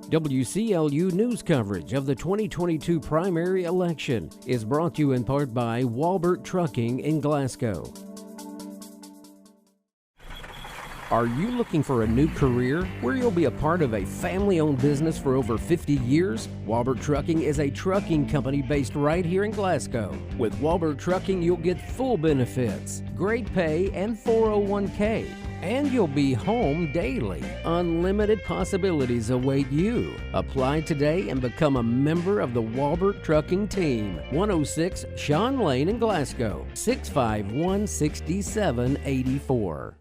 WCLU news coverage of the 2022 primary election is brought to you in part by Walbert Trucking in Glasgow. Are you looking for a new career where you'll be a part of a family-owned business for over 50 years? Walbert Trucking is a trucking company based right here in Glasgow. With Walbert Trucking, you'll get full benefits, great pay, and 401k. And you'll be home daily. Unlimited possibilities await you. Apply today and become a member of the Walbert Trucking team. 106 Sean Lane in Glasgow, 651-6784.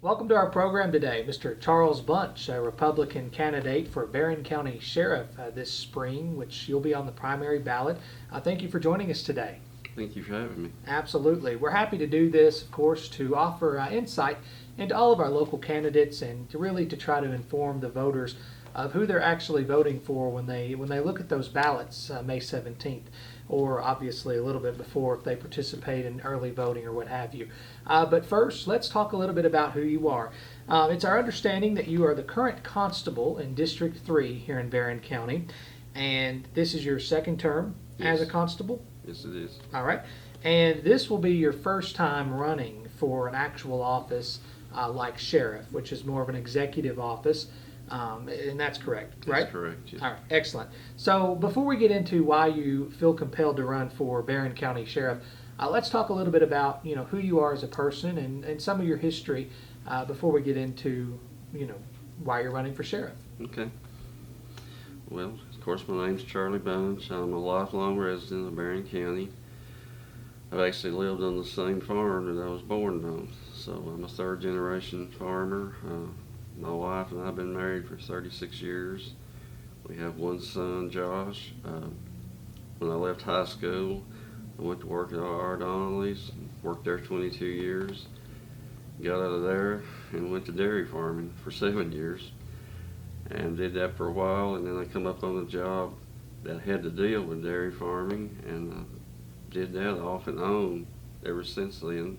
Welcome to our program today. Mr. Charles Bunch, a Republican candidate for Barren County Sheriff this spring, which you'll be on the primary ballot. Thank you for joining us today. Thank you for having me. Absolutely. We're happy to do this, of course, to offer insight into all of our local candidates and to try to inform the voters of who they're actually voting for when they look at those ballots May 17th, or obviously a little bit before if they participate in early voting or what have you. But first, let's talk a little bit about who you are. It's our understanding that you are the current constable in District 3 here in Barren County, and this is your second term as a constable? Yes, it is. All right. And this will be your first time running for an actual office like sheriff, which is more of an executive office. And that's correct, right? That's correct, yes. All right, excellent. So before we get into why you feel compelled to run for Barren County Sheriff, let's talk a little bit about who you are as a person and some of your history before we get into why you're running for sheriff. Okay. Well, of course, my name's Charlie Bunch. I'm a lifelong resident of Barren County. I've actually lived on the same farm that I was born on, so I'm a third generation farmer. My wife and I have been married for 36 years. We have one son, Josh. When I left high school, I went to work at R. Donnelly's, worked there 22 years, got out of there and went to dairy farming for 7 years, and did that for a while, and then I come up on a job that had to deal with dairy farming, and did that off and on ever since then.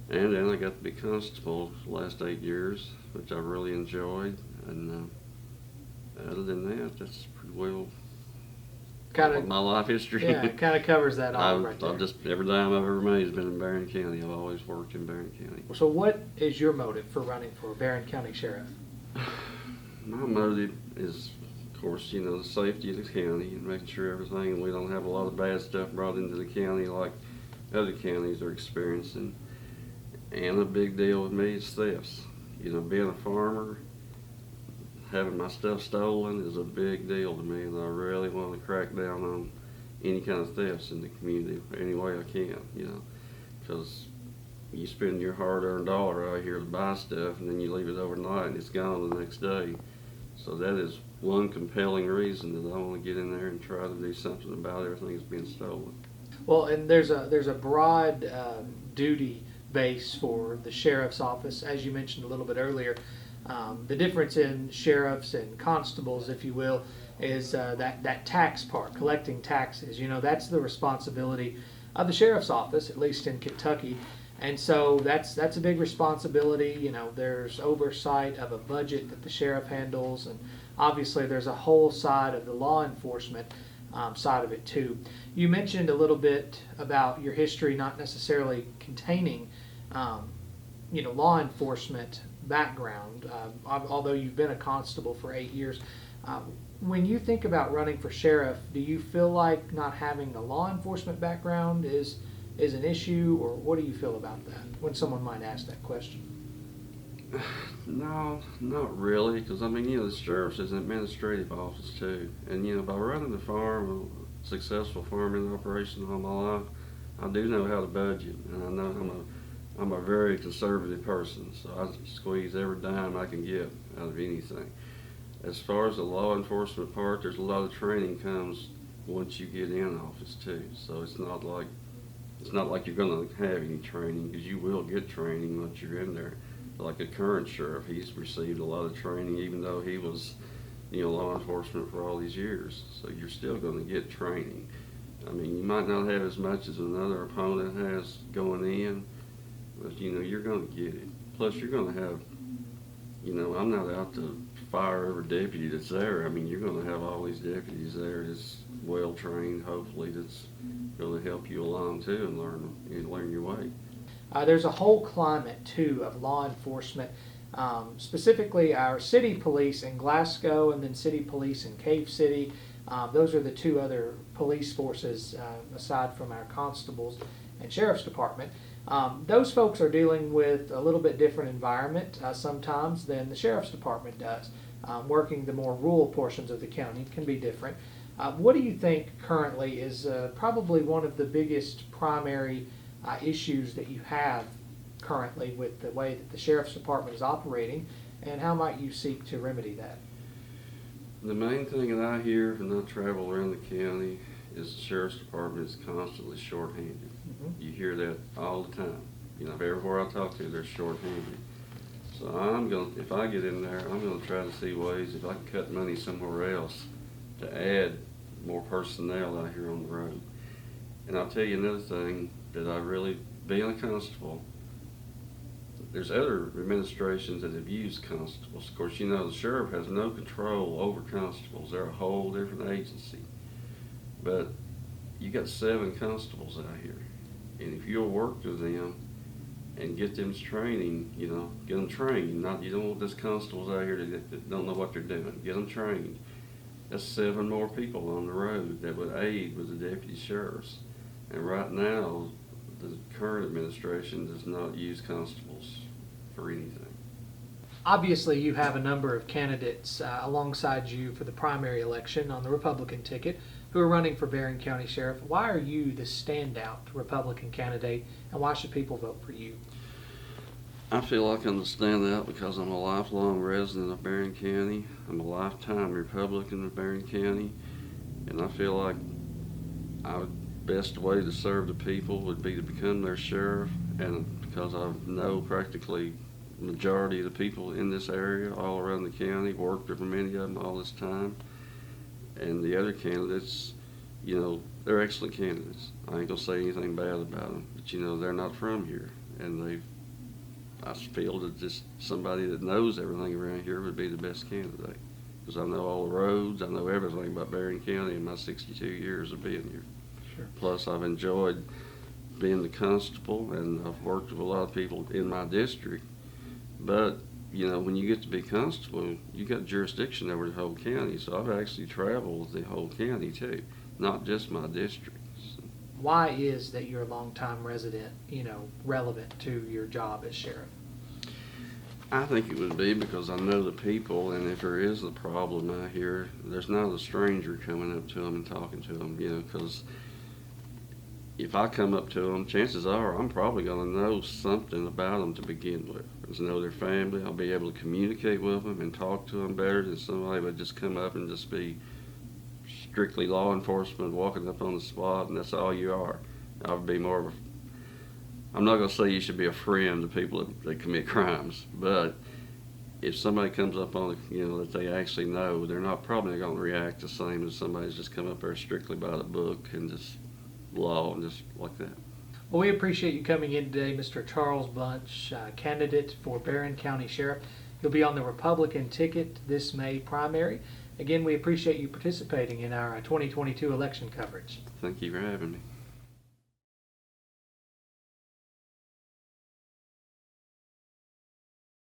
And then I got to be constable the last 8 years, which I really enjoyed. And other than that, that's pretty well my life history. Yeah, it kind of covers that all right there. Every dime I've ever made has been in Barren County. I've always worked in Barren County. So what is your motive for running for Barren County Sheriff? My motive is, of course, the safety of the county and making sure everything, we don't have a lot of bad stuff brought into the county like other counties are experiencing. And a big deal with me is thefts. Being a farmer, having my stuff stolen is a big deal to me, and I really want to crack down on any kind of thefts in the community any way I can, because you spend your hard-earned dollar out here to buy stuff, and then you leave it overnight and it's gone the next day. So that is one compelling reason that I want to get in there and try to do something about everything that's being stolen. Well, and there's a broad duty base for the sheriff's office, as you mentioned a little bit earlier. The difference in sheriffs and constables, if you will, is that tax part, collecting taxes. That's the responsibility of the sheriff's office, at least in Kentucky. And so that's a big responsibility. There's oversight of a budget that the sheriff handles, and obviously there's a whole side of the law enforcement side of it too. You mentioned a little bit about your history not necessarily containing law enforcement background, although you've been a constable for 8 years. When you think about running for sheriff, do you feel like not having a law enforcement background is an issue, or what do you feel about that when someone might ask that question? No, not really, because the sheriff's is an administrative office too, and by running the farm, a successful farming operation all my life, I do know how to budget, and I know I'm a very conservative person, so I squeeze every dime I can get out of anything. As far as the law enforcement part, there's a lot of training comes once you get in office too, so it's not like you're going to have any training, because you will get training once you're in there. Like a current sheriff, he's received a lot of training, even though he was, law enforcement for all these years. So you're still going to get training. You might not have as much as another opponent has going in, but you're going to get it. Plus, you're going to have, you know, I'm not out to fire every deputy that's there. I mean, you're going to have all these deputies there that's well trained, hopefully, that's going to help you along too and learn your way. There's a whole climate too of law enforcement, specifically our city police in Glasgow and then city police in Cave City. Those are the two other police forces aside from our constables and sheriff's department. Those folks are dealing with a little bit different environment sometimes than the sheriff's department does. Working the more rural portions of the county can be different. What do you think currently is probably one of the biggest primary issues that you have currently with the way that the sheriff's department is operating, and how might you seek to remedy that? The main thing that I hear when I travel around the county is the sheriff's department is constantly shorthanded. Mm-hmm. You hear that all the time. You know, everywhere I talk to, they're shorthanded. So if I get in there, I'm gonna try to see ways if I can cut money somewhere else to add more personnel out here on the road. And I'll tell you another thing that being a constable, there's other administrations that have used constables. Of course, you know, the sheriff has no control over constables. They're a whole different agency. But you got 7 constables out here. And if you'll work with them and get them training, you know, get them trained. You don't want just constables out here that don't know what they're doing. Get them trained. That's 7 more people on the road that would aid with the deputy sheriffs. And right now, the current administration does not use constables for anything. Obviously, you have a number of candidates alongside you for the primary election on the Republican ticket who are running for Barren County Sheriff. Why are you the standout Republican candidate, and why should people vote for you? I feel like I'm the standout because I'm a lifelong resident of Barren County. I'm a lifetime Republican of Barren County, and I feel like our best way to serve the people would be to become their sheriff, and because I know practically the majority of the people in this area all around the county, worked with many of them all this time, and the other candidates, you know, they're excellent candidates. I ain't gonna say anything bad about them, but you know, they're not from here, and I feel that just somebody that knows everything around here would be the best candidate, because I know all the roads, I know everything about Barren County in my 62 years of being here. Sure. Plus, I've enjoyed being the constable, and I've worked with a lot of people in my district. But, you know, when you get to be constable, you got jurisdiction over the whole county. So I've actually traveled the whole county too, not just my district. Why is that you're a longtime resident, you know, relevant to your job as sheriff? I think it would be because I know the people, and if there is a problem out here, there's not a stranger coming up to them and talking to them, you know, because if I come up to them, chances are I'm probably going to know something about them to begin with. Just know their family. I'll be able to communicate with them and talk to them better than somebody would just come up and just be strictly law enforcement, walking up on the spot, and that's all you are. I would be more of I'm not going to say you should be a friend to people that commit crimes, but if somebody comes up on, you know, that they actually know, they're not probably going to react the same as somebody's just come up there strictly by the book and just law and just like that. Well, we appreciate you coming in today, Mr. Charles Bunch, candidate for Barren County Sheriff. You'll be on the Republican ticket this May primary. Again, we appreciate you participating in our 2022 election coverage. Thank you for having me.